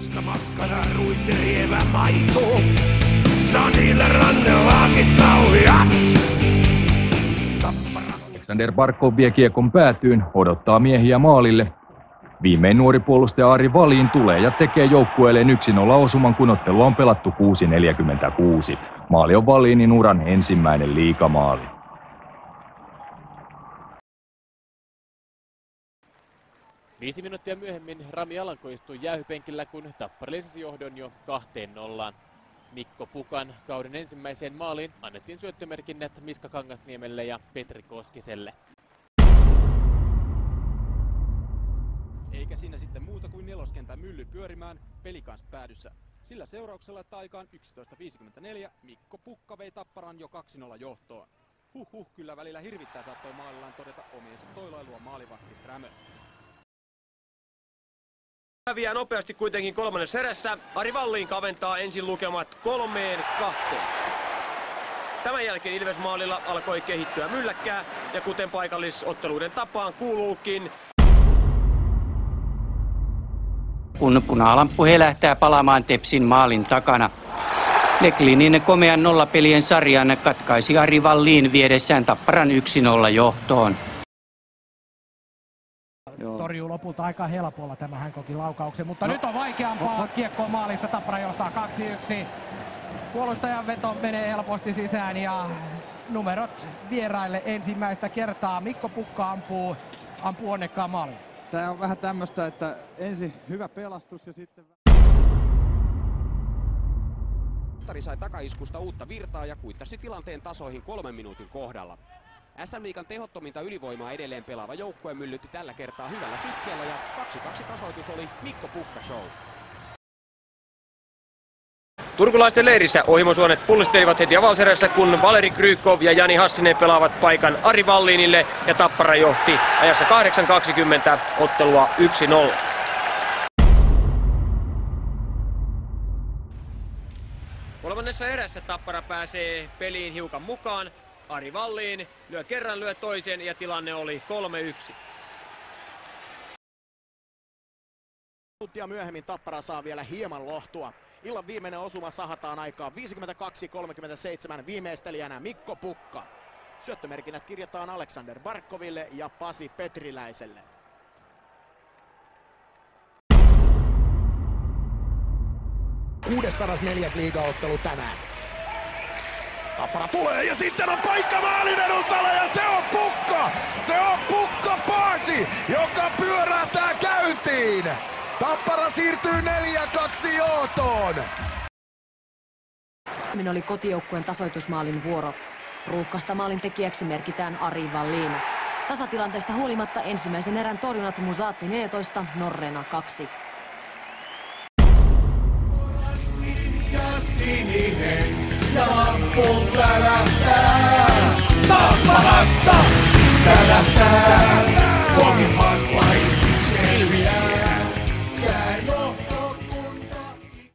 Musta makkara, ruis ja rievä maito. Saa niillä rannellaakit kauheat. Aleksander Barkov vie kiekon päätyyn, odottaa miehiä maalille. Viimein nuori puolustaja Ari Wallin tulee ja tekee joukkueelleen 1-0 osuman, kun ottelu on pelattu 6.46. Maali on Wallinin uran ensimmäinen liigamaali. Viisi minuuttia myöhemmin Rami Alanko istui jäähypenkillä, kun Tappara lisäsi johdon jo 2-0. Mikko Pukan kauden ensimmäiseen maaliin annettiin syöttömerkinnät Miska Kangasniemelle ja Petri Koskiselle. Eikä siinä sitten muuta kuin neloskentän mylly pyörimään, peli kanssa päädyssä. Sillä seurauksella, että aikaan 11.54 Mikko Pukka vei Tapparan jo 2-0 johtoon. Kyllä välillä hirvittää saattoi maalillaan todeta omiensa toilailua maalivahti Rämö. Häviää nopeasti kuitenkin kolmannessa erässä. Ari Wallin kaventaa ensin lukemat 3-2. Tämän jälkeen Ilves-maalilla alkoi kehittyä mylläkkää, ja kuten paikallisotteluiden tapaan kuuluukin, kun punalamppu helähtää palaamaan Tepsin maalin takana. Leklinin komean nollapelien sarjan katkaisi Ari Wallin viedessään Tapparan 1-0 johtoon. Torjuu lopulta aika helpolla tämä Hancokin laukauksen, mutta nyt on vaikeampaa. Kiekko maalissa, Tappara johtaa 2-1. Puolustajan veto menee helposti sisään ja numerot vieraille ensimmäistä kertaa. Mikko Pukka ampuu onnekkaan maaliin. Tämä on vähän tämmöistä, että ensin hyvä pelastus ja sitten... Tari sai takaiskusta uutta virtaa ja kuittasi tilanteen tasoihin 3 minuutin kohdalla. SM-liigan tehottominta ylivoimaa edelleen pelaava joukkue myllytti tällä kertaa hyvällä sykkeellä ja 2-2 tasoitus oli Mikko Pukka show. turkulaisten leirissä ohimosuonet pullistelivat heti avauserässä, kun Valeri Krykov ja Jani Hassinen pelaavat paikan Ari Wallinille ja Tappara johti ajassa 8.20 ottelua 1-0. Kolmannessa erässä Tappara pääsee peliin hiukan mukaan. Ari Wallin lyö toisen ja tilanne oli 3-1. Minuuttia myöhemmin Tappara saa vielä hieman lohtua. Illan viimeinen osuma sahataan aikaan 52-37 viimeistelijänä Mikko Pukka. Syöttömerkinnät kirjataan Aleksander Barkoville ja Pasi Petriläiselle. Kuudessadas liigaottelu tänään. Tappara tulee ja sitten on paikka maalin edustalla ja se on Pukka! Se on Pukka Party, joka pyörähtää käyntiin! Tappara siirtyy 4-2 johtoon. Minä oli kotijoukkueen tasoitusmaalin vuoro. Ruuhkasta maalin tekijäksi merkitään Ari Wallin. Tasatilanteesta huolimatta ensimmäisen erän torjunnat Musaatti 14, Norrena 2. Sininen ja lappu plärähtää. Tapparasta plärähtää.